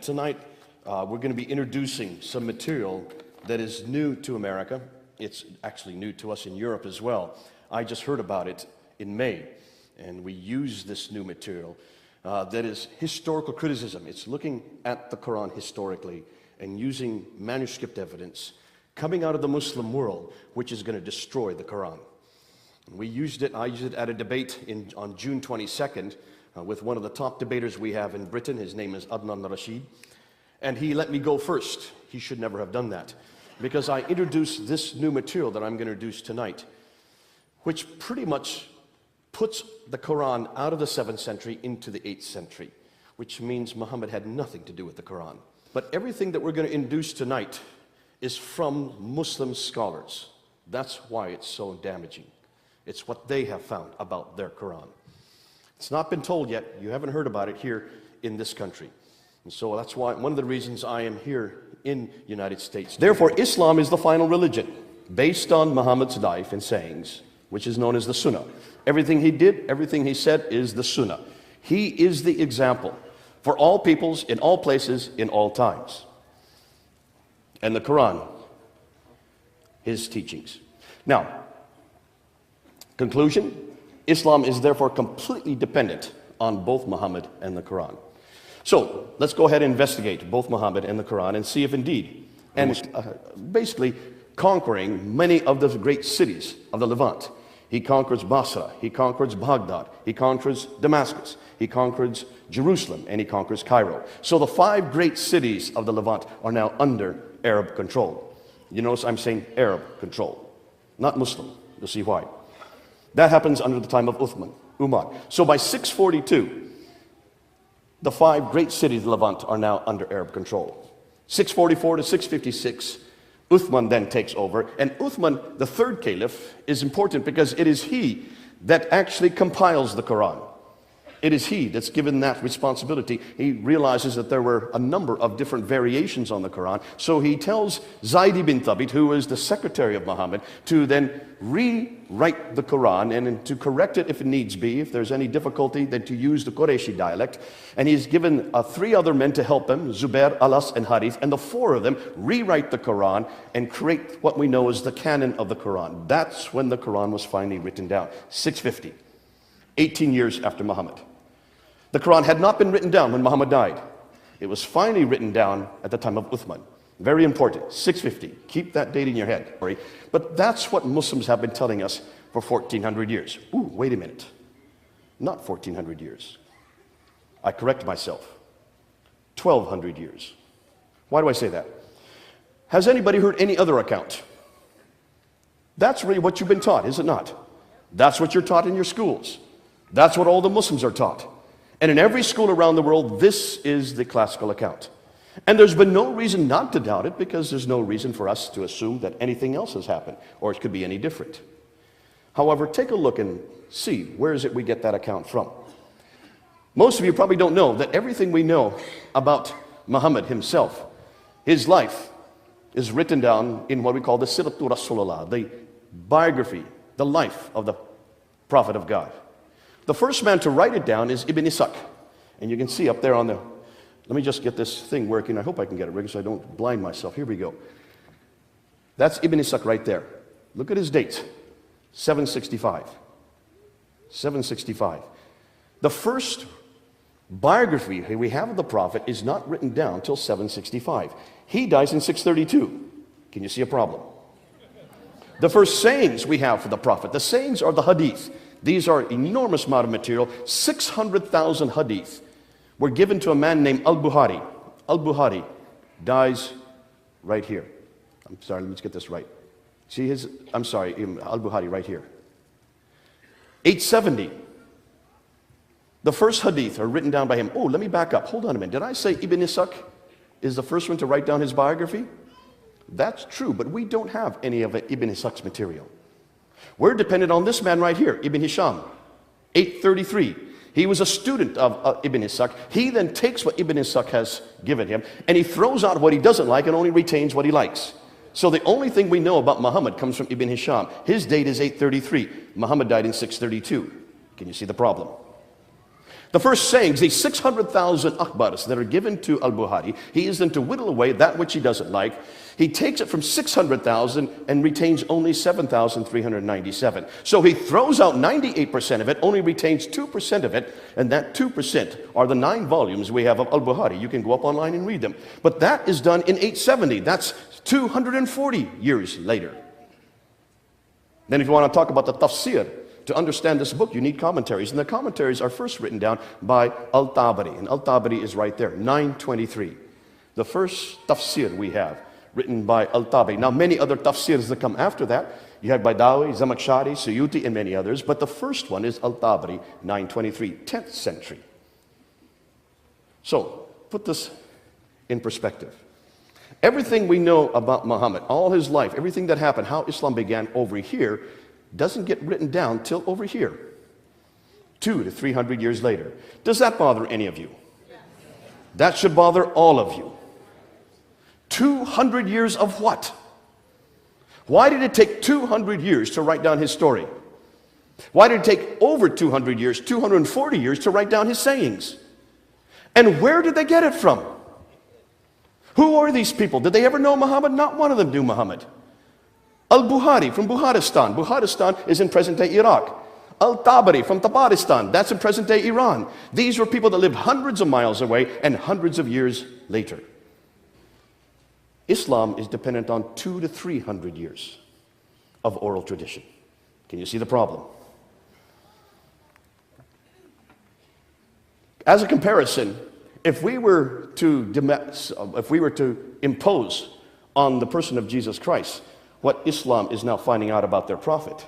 tonight we're going to be introducing some material that is new to America. It's actually new to us in Europe as well. I just heard about it in May, and we use this new material that is historical criticism. It's looking at the Quran historically and using manuscript evidence coming out of the Muslim world, which is going to destroy the Quran. We used it, I used it at a debate on June 22nd with one of the top debaters we have in Britain. His name is Adnan Rashid. And he let me go first. He should never have done that, because I introduced this new material that I'm going to introduce tonight, which pretty much puts the Quran out of the 7th century into the 8th century, which means Muhammad had nothing to do with the Quran. But everything that we're going to introduce tonight is from Muslim scholars. That's why it's so damaging. It's what they have found about their Quran. It's not been told yet. You haven't heard about it here in this country. And so that's why, one of the reasons I am here in the United States. Therefore, Islam is the final religion based on Muhammad's life and sayings, which is known as the Sunnah. Everything he did, everything he said is the Sunnah. He is the example for all peoples, in all places, in all times. And the Quran, his teachings. Now, conclusion, Islam is therefore completely dependent on both Muhammad and the Quran. So, let's go ahead and investigate both Muhammad and the Quran and see if indeed, and basically conquering many of the great cities of the Levant. He conquers Basra, he conquers Baghdad, he conquers Damascus, he conquers Jerusalem, and he conquers Cairo. So the 5 great cities of the Levant are now under Arab control. You notice I'm saying Arab control, not Muslim. You'll see why. That happens under the time of Umar. So by 642, the 5 great cities of the Levant are now under Arab control. 644 to 656, Uthman then takes over. And Uthman, the 3rd caliph, is important because it is he that actually compiles the Quran. It is he that's given that responsibility. He realizes that there were a number of different variations on the Quran. So he tells Zayd ibn Thabit, who is the secretary of Muhammad, to then rewrite the Quran and to correct it if it needs be. If there's any difficulty, then to use the Qurayshi dialect. And he's given 3 other men to help him, Zubair, Alas, and Harith. And the 4 of them rewrite the Quran and create what we know as the canon of the Quran. That's when the Quran was finally written down, 650, 18 years after Muhammad. The Quran had not been written down when Muhammad died. It was finally written down at the time of Uthman. Very important, 650. Keep that date in your head. But that's what Muslims have been telling us for 1400 years. Ooh, wait a minute. Not 1400 years. I correct myself. 1200 years. Why do I say that? Has anybody heard any other account? That's really what you've been taught, is it not? That's what you're taught in your schools. That's what all the Muslims are taught. And in every school around the world, this is the classical account. And there's been no reason not to doubt it, because there's no reason for us to assume that anything else has happened, or it could be any different. However, take a look and see, where is it we get that account from? Most of you probably don't know that everything we know about Muhammad himself, his life, is written down in what we call the Siratu Rasulullah, the biography, the life of the Prophet of God. The first man to write it down is Ibn Ishaq. And you can see up there on the, let me just get this thing working. I hope I can get it working so I don't blind myself. Here we go. That's Ibn Ishaq right there. Look at his date, 765. 765. The first biography we have of the Prophet is not written down till 765. He dies in 632. Can you see a problem? The first sayings we have for the Prophet, the sayings are the hadith. These are enormous amount of material. 600,000 hadith were given to a man named Al-Bukhari. Al-Bukhari dies right here. I'm sorry, let's get this right. See his, I'm sorry, Al-Bukhari right here. 870. The first hadith are written down by him. Oh, let me back up. Hold on a minute. Did I say Ibn Ishaq is the first one to write down his biography? That's true, but we don't have any of Ibn Ishaq's material. We're dependent on this man right here, Ibn Hisham, 833. He was a student of Ibn Ishaq. He then takes what Ibn Ishaq has given him, and he throws out what he doesn't like and only retains what he likes. So the only thing we know about Muhammad comes from Ibn Hisham. His date is 833. Muhammad died in 632. Can you see the problem? The first sayings, these 600,000 akbars that are given to al-Bukhari, he is then to whittle away that which he doesn't like. He takes it from 600,000 and retains only 7,397. So he throws out 98% of it, only retains 2% of it, and that 2% are the 9 volumes we have of al-Bukhari. You can go up online and read them. But that is done in 870. That's 240 years later. Then if you want to talk about the tafsir, to understand this book, you need commentaries. And the commentaries are first written down by Al-Tabari. And Al-Tabari is right there, 923. The first tafsir we have, written by Al-Tabari. Now, many other tafsirs that come after that, you have Baidawi, Zamakhshari, Suyuti, and many others. But the first one is Al-Tabari, 923, 10th century. So, put this in perspective. Everything we know about Muhammad, all his life, everything that happened, how Islam began over here, doesn't get written down till over here, 200 to 300 years later. Does that bother any of you? That should bother all of you. 200 years of what? Why did it take 200 years to write down his story? Why did it take over 200 years, 240 years to write down his sayings? And where did they get it from? Who are these people? Did they ever know Muhammad? Not one of them knew Muhammad. Al-Bukhari from Bukharistan. Bukharistan is in present-day Iraq. Al-Tabari from Tabaristan. That's in present-day Iran. These were people that lived hundreds of miles away and hundreds of years later. Islam is dependent on 200 to 300 years of oral tradition. Can you see the problem? As a comparison, if we were to impose on the person of Jesus Christ what Islam is now finding out about their prophet,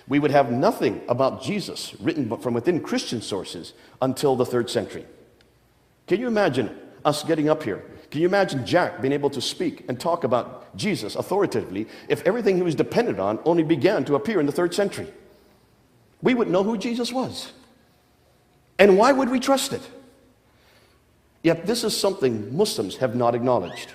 we would have nothing about Jesus written from within Christian sources until the 3rd century. Can you imagine us getting up here? Can you imagine Jack being able to speak and talk about Jesus authoritatively if everything he was dependent on only began to appear in the 3rd century? We wouldn't know who Jesus was. And why would we trust it? Yet this is something Muslims have not acknowledged.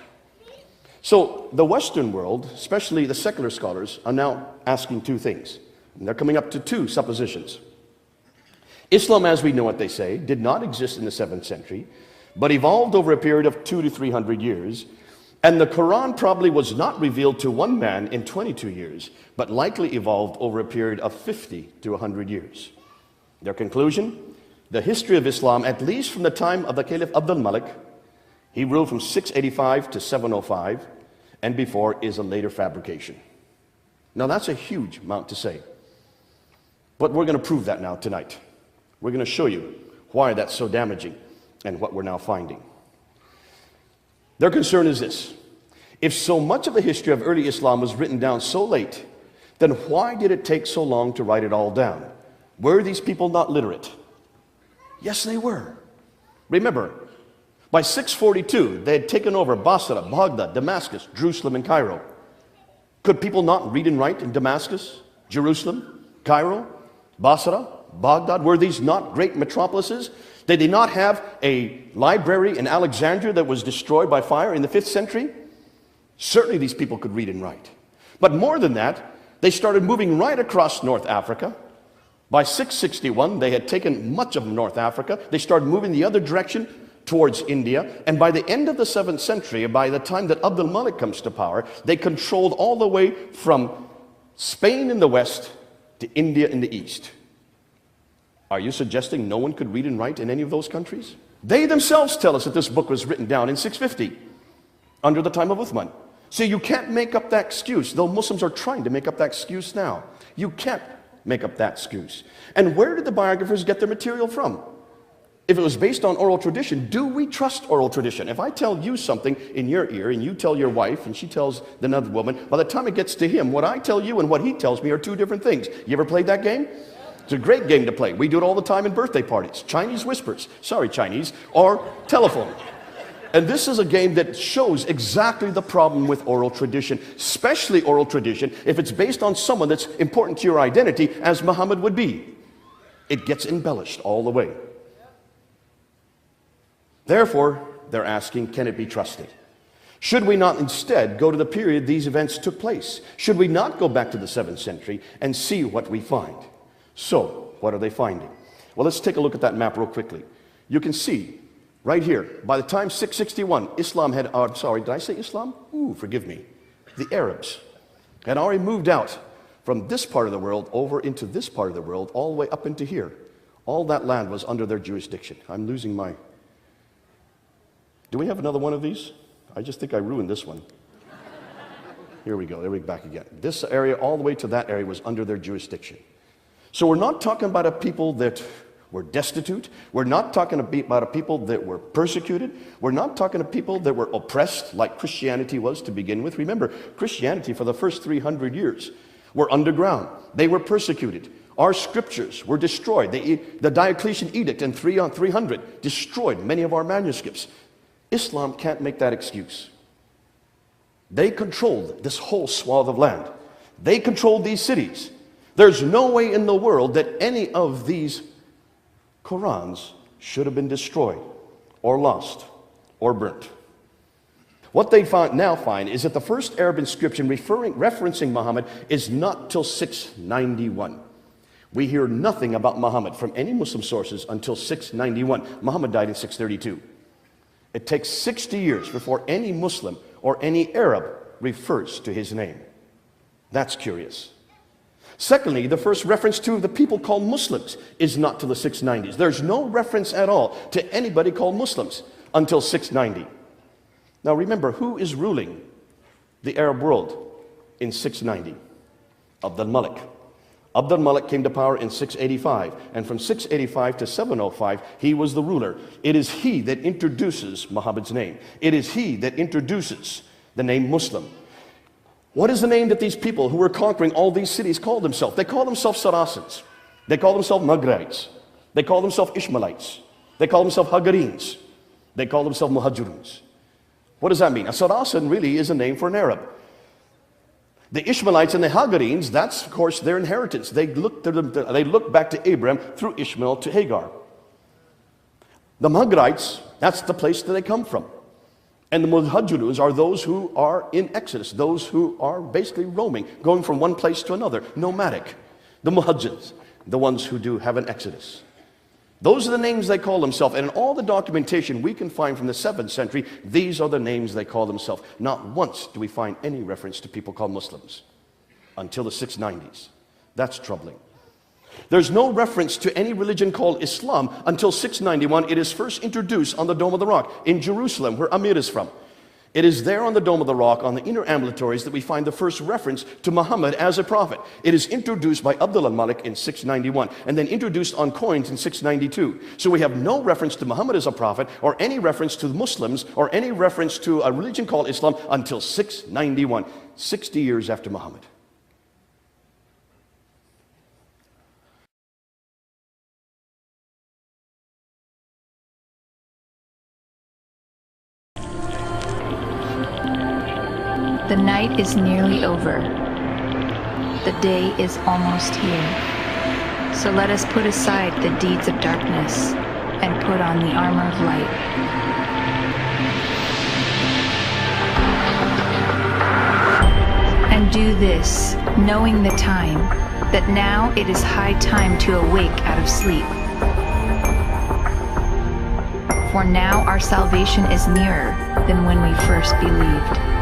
So the Western world, especially the secular scholars, are now asking 2 things. And they're coming up to 2 suppositions. Islam, as we know what they say, did not exist in the 7th century, but evolved over a period of 200 to 300 years. And the Quran probably was not revealed to one man in 22 years, but likely evolved over a period of 50 to 100 years. Their conclusion? The history of Islam, at least from the time of the Caliph Abdul Malik, he ruled from 685 to 705, and before is a later fabrication. Now that's a huge amount to say. But we're going to prove that now tonight. We're going to show you why that's so damaging and what we're now finding. Their concern is this. If so much of the history of early Islam was written down so late, then why did it take so long to write it all down? Were these people not literate? Yes, they were. Remember, by 642, they had taken over Basra, Baghdad, Damascus, Jerusalem, and Cairo. Could people not read and write in Damascus, Jerusalem, Cairo, Basra, Baghdad? Were these not great metropolises? Did they not have a library in Alexandria that was destroyed by fire in the 5th century? Certainly these people could read and write. But more than that, they started moving right across North Africa. By 661, they had taken much of North Africa. They started moving the other direction towards India. And by the end of the 7th century, by the time that Abdul Malik comes to power, they controlled all the way from Spain in the west to India in the east. Are you suggesting no one could read and write in any of those countries? They themselves tell us that this book was written down in 650, under the time of Uthman. So you can't make up that excuse, though Muslims are trying to make up that excuse now. You can't make up that excuse. And where did the biographers get their material from? If it was based on oral tradition, do we trust oral tradition? If I tell you something in your ear and you tell your wife and she tells another woman, by the time it gets to him, what I tell you and what he tells me are 2 different things. You ever played that game? It's a great game to play. We do it all the time in birthday parties. Chinese whispers. Sorry, Chinese. Or telephone. And this is a game that shows exactly the problem with oral tradition, especially oral tradition, if it's based on someone that's important to your identity, as Muhammad would be. It gets embellished all the way. Therefore, they're asking, can it be trusted? Should we not instead go to the period these events took place? Should we not go back to the 7th century and see what we find? So, what are they finding? Well, let's take a look at that map real quickly. You can see right here, by the time 661, Islam had, sorry, did I say Islam? Ooh, forgive me. The Arabs had already moved out from this part of the world over into this part of the world, all the way up into here. All that land was under their jurisdiction. I'm losing my... Do we have another one of these? I just think I ruined this one. Here we go, there we go, back again. This area, all the way to that area, was under their jurisdiction. So we're not talking about a people that were destitute. We're not talking about a people that were persecuted. We're not talking about people that were oppressed like Christianity was to begin with. Remember, Christianity for the first 300 years were underground. They were persecuted. Our scriptures were destroyed. The Diocletian edict in 300 destroyed many of our manuscripts. Islam can't make that excuse. They controlled this whole swath of land. They controlled these cities. There's no way in the world that any of these Qurans should have been destroyed or lost or burnt. What they now find is that the first Arab inscription referencing Muhammad is not till 691. We hear nothing about Muhammad from any Muslim sources until 691. Muhammad died in 632. It takes 60 years before any Muslim or any Arab refers to his name. That's curious. Secondly, the first reference to the people called Muslims is not till the 690s. There's no reference at all to anybody called Muslims until 690. Now remember, who is ruling the Arab world in 690? Abd al-Malik. Abd al-Malik came to power in 685, and from 685 to 705, he was the ruler. It is he that introduces Muhammad's name. It is he that introduces the name Muslim. What is the name that these people who were conquering all these cities called themselves? They call themselves Saracens. They call themselves Maghrites. They call themselves Ishmaelites. They call themselves Hagarenes. They call themselves Muhajiruns. What does that mean? A Saracen really is a name for an Arab. The Ishmaelites and the Hagarenes, that's of course their inheritance. They look back to Abraham through Ishmael to Hagar. The Maghrites, that's the place that they come from. And the Muhajiruns are those who are in Exodus, those who are basically roaming, going from one place to another, nomadic. The Muhajirs, the ones who do have an Exodus. Those are the names they call themselves, and in all the documentation we can find from the 7th century, these are the names they call themselves. Not once do we find any reference to people called Muslims until the 690s. That's troubling. There's no reference to any religion called Islam until 691. It is first introduced on the Dome of the Rock in Jerusalem, where Amir is from. It is there on the Dome of the Rock, on the inner ambulatories, that we find the first reference to Muhammad as a prophet. It is introduced by Abd al-Malik in 691, and then introduced on coins in 692. So we have no reference to Muhammad as a prophet, or any reference to the Muslims, or any reference to a religion called Islam until 691, 60 years after Muhammad. The night is nearly over. The day is almost here. So let us put aside the deeds of darkness and put on the armor of light. And do this, knowing the time, that now it is high time to awake out of sleep. For now our salvation is nearer than when we first believed.